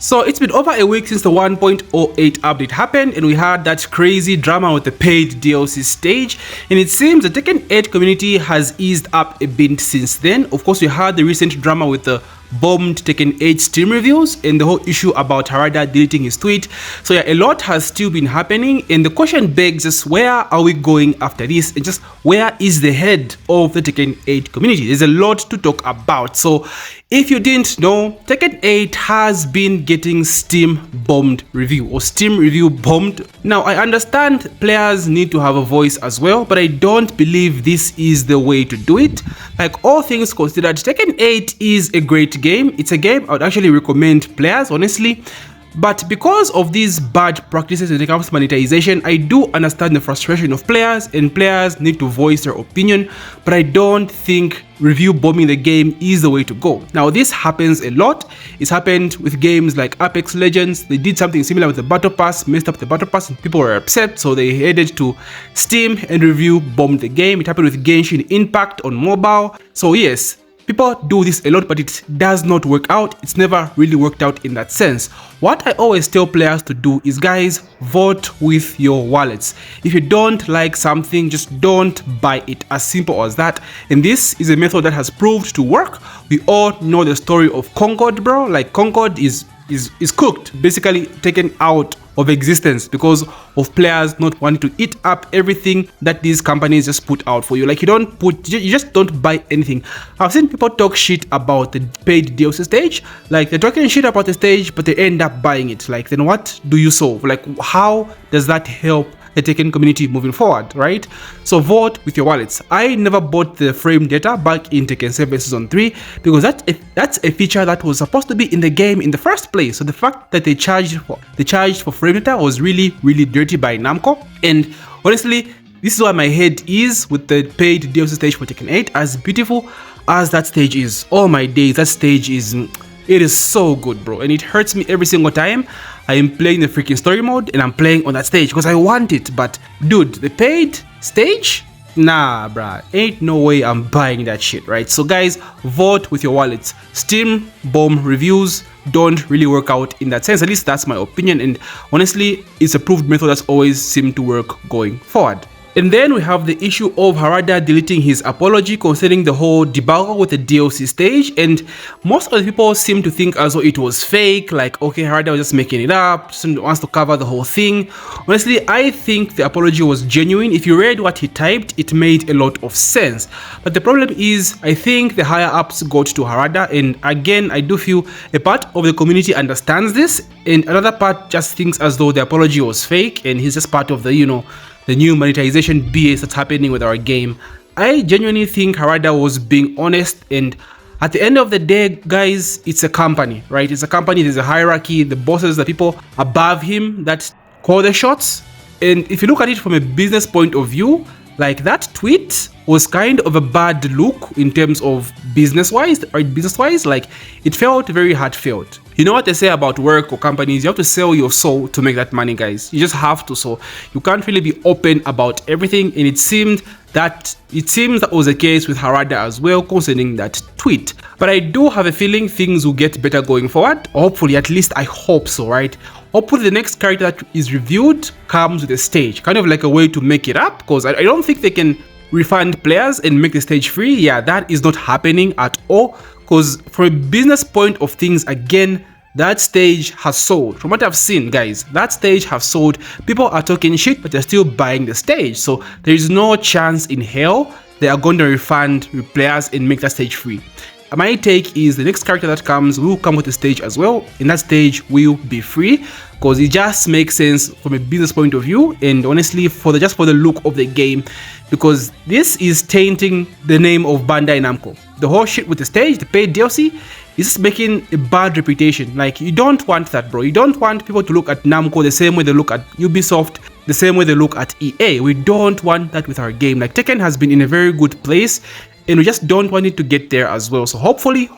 So it's been over a week since the 1.08 update happened, and we had that crazy drama with the paid DLC stage, and it seems the Tekken 8 community has eased up a bit since then. Of course, we had the recent drama with the bombed Tekken 8 Steam reviews and the whole issue about Harada deleting his tweet. So yeah, a lot has still been happening, and the question begs just where are we going after this, and just where is the head of the Tekken 8 community? There's a lot to talk about. So if you didn't know, Tekken 8 has been getting Steam bombed review or Steam review bombed. Now I understand players need to have a voice as well, but I don't believe this is the way to do it. Like, all things considered, Tekken 8 is a great game. It's a game I would actually recommend players, honestly. But because of these bad practices when it comes to monetization, I do understand the frustration of players, and players need to voice their opinion, but I don't think review bombing the game is the way to go. Now this happens a lot. It's happened with games like Apex Legends. They did something similar with the Battle Pass, messed up the Battle Pass, and people were upset, so they headed to Steam and review bombed the game. It happened with Genshin Impact on mobile. So yes, people do this a lot, but it does not work out. It's never really worked out in that sense. What I always tell players to do is, guys, vote with your wallets. If you don't like something, just don't buy it. As simple as that. And this is a method that has proved to work. We all know the story of Concord, bro. Like, Concord is cooked, basically taken out of existence because of players not wanting to eat up everything that these companies just put out for you. Like, you just don't buy anything. I've seen people talk shit about the paid DLC stage. Like, they're talking shit about the stage, but they end up buying it. Like, then what do you solve? Like, how does that help the Tekken community moving forward, right? So vote with your wallets. I never bought the frame data back in Tekken 7 Season 3 because that's a feature that was supposed to be in the game in the first place. So the fact that they charged for frame data was really dirty by Namco. And honestly, this is why my head is with the paid DLC stage for Tekken 8. As beautiful as that stage is, oh my days, that stage is, it is so good, bro, and it hurts me every single time I am playing the freaking story mode and I'm playing on that stage because I want it. But dude, the paid stage, nah, bruh, ain't no way I'm buying that shit, right? So guys, vote with your wallets. Steam bomb reviews don't really work out in that sense. At least that's my opinion, and honestly, it's a proved method that's always seemed to work going forward. And then we have the issue of Harada deleting his apology concerning the whole debacle with the DLC stage, and most of the people seem to think as though it was fake, like, okay, Harada was just making it up, just wants to cover the whole thing. Honestly, I think the apology was genuine. If you read what he typed, it made a lot of sense. But the problem is, I think the higher ups got to Harada, and again, I do feel a part of the community understands this, and another part just thinks as though the apology was fake, and he's just part of the, the new monetization BS that's happening with our game. I genuinely think Harada was being honest, and at the end of the day, guys, it's a company, right? It's a company, there's a hierarchy, the bosses, the people above him that call the shots. And if you look at it from a business point of view, like, that tweet was kind of a bad look in terms of business-wise, right? Business-wise, like, it felt very heartfelt. You know what they say about work or companies, you have to sell your soul to make that money, guys. You just have to. So you can't really be open about everything, and it seems that was the case with Harada as well concerning that tweet. But I do have a feeling things will get better going forward. Hopefully, at least I hope so, right? Hopefully the next character that is reviewed comes with a stage, kind of like a way to make it up, because I don't think they can refund players and make the stage free. Yeah, that is not happening at all, because from a business point of things, again, that stage has sold. From what I've seen, guys, that stage has sold. People are talking shit, but they're still buying the stage. So there is no chance in hell they are going to refund players and make that stage free. My take is the next character that comes will come with the stage as well, and that stage will be free, because it just makes sense from a business point of view, and honestly just for the look of the game, because this is tainting the name of Bandai Namco. The whole shit with the stage, the paid DLC, is just making a bad reputation. Like, you don't want that, bro. You don't want people to look at Namco the same way they look at Ubisoft, the same way they look at EA. We don't want that with our game. Like, Tekken has been in a very good place, and we just don't want it to get there as well. So hopefully,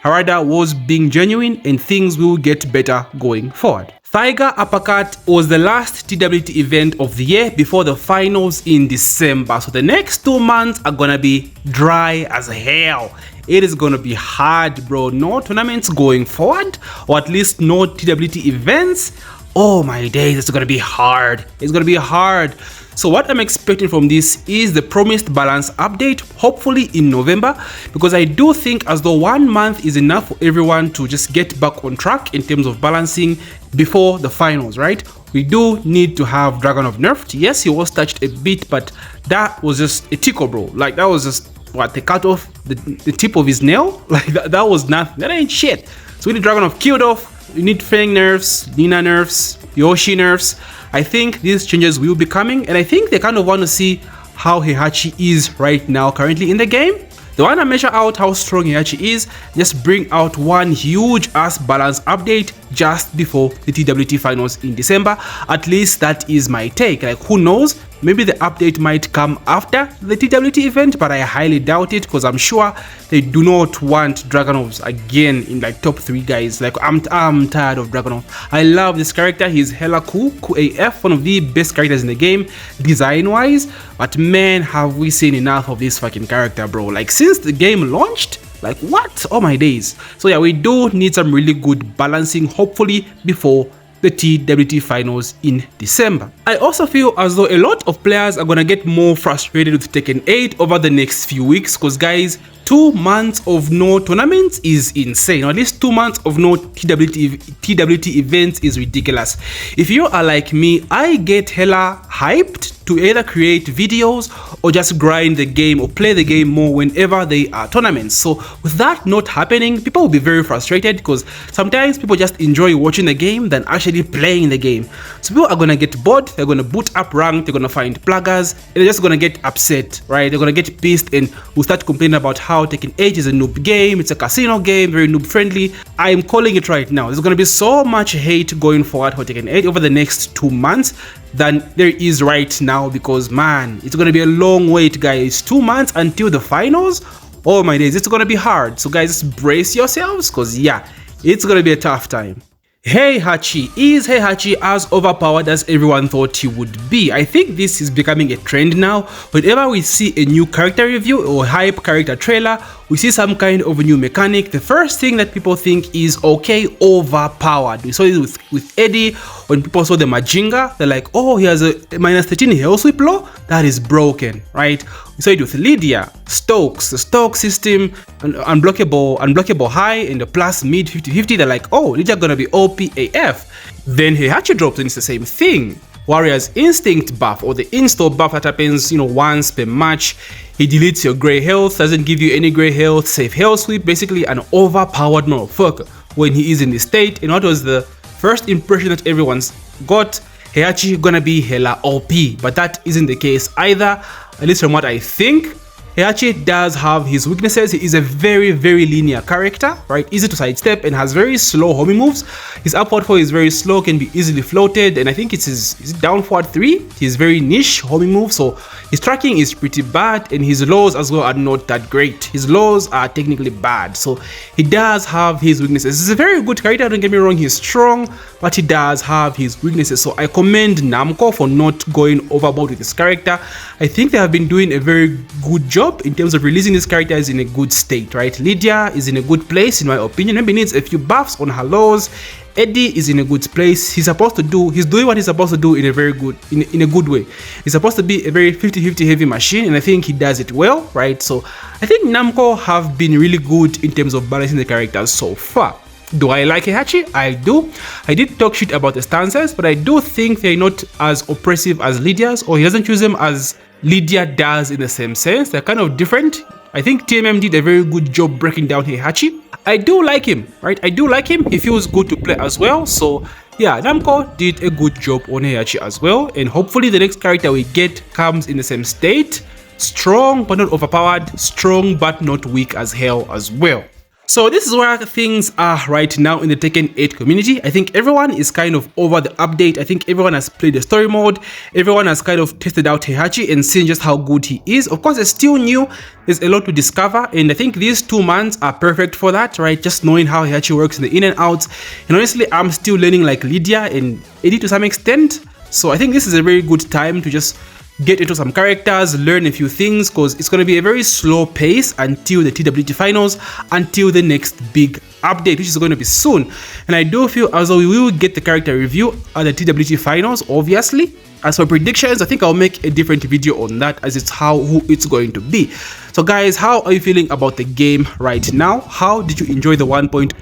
Harada was being genuine and things will get better going forward. Tiger Uppercut was the last TWT event of the year before the finals in December. So the next 2 months are gonna be dry as hell. it is gonna be hard, bro. No tournaments going forward, or at least no TWT events. Oh my days, it's gonna be hard. It's gonna be hard. So what I'm expecting from this is the promised balance update, hopefully in November, because I do think as though 1 month is enough for everyone to just get back on track in terms of balancing before the finals, right? We do need to have Dragunov nerfed. Yes, he was touched a bit, but that was just a tickle, bro. Like, that was just, what, they cut off the tip of his nail? Like, that was nothing. That ain't shit. So we need Dragunov killed off. We need Feng nerfs, Nina nerfs, Yoshi nerfs. I think these changes will be coming, and I think they kind of want to see how Heihachi is right now currently in the game. They want to measure out how strong Heihachi is, just bring out one huge ass balance update just before the TWT finals in December. At least that is my take. Like, who knows, maybe the update might come after the TWT event, but I highly doubt it, because I'm sure they do not want Dragunovs again in like top 3 guys. Like, I'm tired of Dragunov. I love this character. He's hella cool AF, one of the best characters in the game design wise, but man, have we seen enough of this fucking character, bro. Like, since the game launched, like, what? Oh my days. So yeah, we do need some really good balancing, hopefully before the TWT finals in December. I also feel as though a lot of players are gonna get more frustrated with Tekken 8 over the next few weeks, because guys, 2 months of no tournaments is insane. Or at least 2 months of no TWT events is ridiculous. If you are like me, I get hella hyped to either create videos or just grind the game or play the game more whenever they are tournaments. So with that not happening, people will be very frustrated, because sometimes people just enjoy watching the game than actually playing the game. So people are gonna get bored, they're gonna boot up rank, they're gonna find pluggers, and they're just gonna get upset, right? They're gonna get pissed and will start complaining about how Tekken 8 is a noob game, it's a casino game, very noob friendly. I am calling it right now. There's gonna be so much hate going forward for Tekken 8 over the next 2 months than there is right now, because man, it's gonna be a long wait, guys. 2 months until the finals. Oh my days, it's gonna be hard. So guys, just brace yourselves, because yeah, it's gonna be a tough time. Heihachi. Is Heihachi as overpowered as everyone thought he would be? I think this is becoming a trend now. Whenever we see a new character review or hype character trailer, we see some kind of a new mechanic, the first thing that people think is, okay, overpowered. We saw it with Eddie. When people saw the Majinga, they're like, oh, he has a -13 health sweep law? That is broken, right? We saw it with Lydia, Stokes, the Stokes system, unblockable high, and the plus mid 50-50. They're like, oh, Lydia gonna be OP AF. Then Heihachi drops and it's the same thing. Warrior's Instinct buff, or the install buff that happens, you know, once per match. He deletes your grey health, doesn't give you any grey health, safe health sweep, basically an overpowered motherfucker when he is in this state. And what was the first impression that everyone's got? Heihachi gonna be hella OP, but that isn't the case either, at least from what I think. Heihachi does have his weaknesses. He is a very linear character, right? Easy to sidestep and has very slow homing moves. His upward 4 is very slow, can be easily floated, and I think it's his down forward 3. He's very niche homing move, so his tracking is pretty bad, and his lows as well are not that great. His lows are technically bad, so he does have his weaknesses. He's a very good character, don't get me wrong, he's strong, but he does have his weaknesses. So I commend Namco for not going overboard with this character. I think they have been doing a very good job in terms of releasing this character is in a good state, right? Lydia is in a good place in my opinion. Maybe needs a few buffs on her lows. Eddie is in a good place. He's doing what he's supposed to do in a very good, in a good way. He's supposed to be a very 50-50 heavy machine, and I think he does it well, right? So I think Namco have been really good in terms of balancing the characters so far. Do I like Heihachi? I do. I did talk shit about the stances, but I do think they're not as oppressive as Lydia's, or he doesn't choose them as Lydia does in the same sense. They're kind of different. I think TMM did a very good job breaking down Heihachi. I do like him, right? I do like him. He feels good to play as well. So yeah, Namco did a good job on Heihachi as well. And hopefully the next character we get comes in the same state. Strong but not overpowered. Strong but not weak as hell as well. So this is where things are right now in the Tekken 8 community. I think everyone is kind of over the update. I think everyone has played the story mode. Everyone has kind of tested out Heihachi and seen just how good he is. Of course, it's still new. There's a lot to discover. And I think these 2 months are perfect for that, right? Just knowing how Heihachi works in the in and outs. And honestly, I'm still learning like Lydia and Eddie to some extent. So I think this is a very good time to just get into some characters, learn a few things, because it's going to be a very slow pace until the TWT finals, until the next big update, which is going to be soon. And I do feel as though we will get the character review at the TWT finals, obviously. As for predictions, I think I'll make a different video on that, as it's who it's going to be. So guys, how are you feeling about the game right now? How did you enjoy the 1.08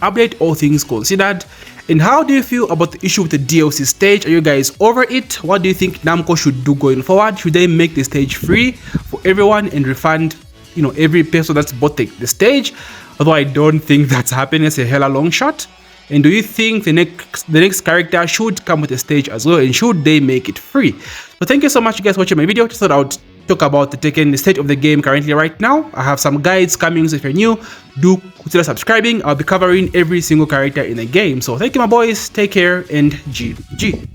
update, all things considered? And how do you feel about the issue with the DLC stage? Are you guys over it? What do you think Namco should do going forward? Should they make the stage free for everyone and refund, every person that's bought the stage? Although I don't think that's happening. It's a hella long shot. And do you think the next character should come with a stage as well, and should they make it free? So thank you so much, you guys, for watching my video. Just thought I would talk about the Tekken, the state of the game currently right now. I have some guides coming, so if you're new, do consider subscribing. I'll be covering every single character in the game. So thank you, my boys. Take care and GG.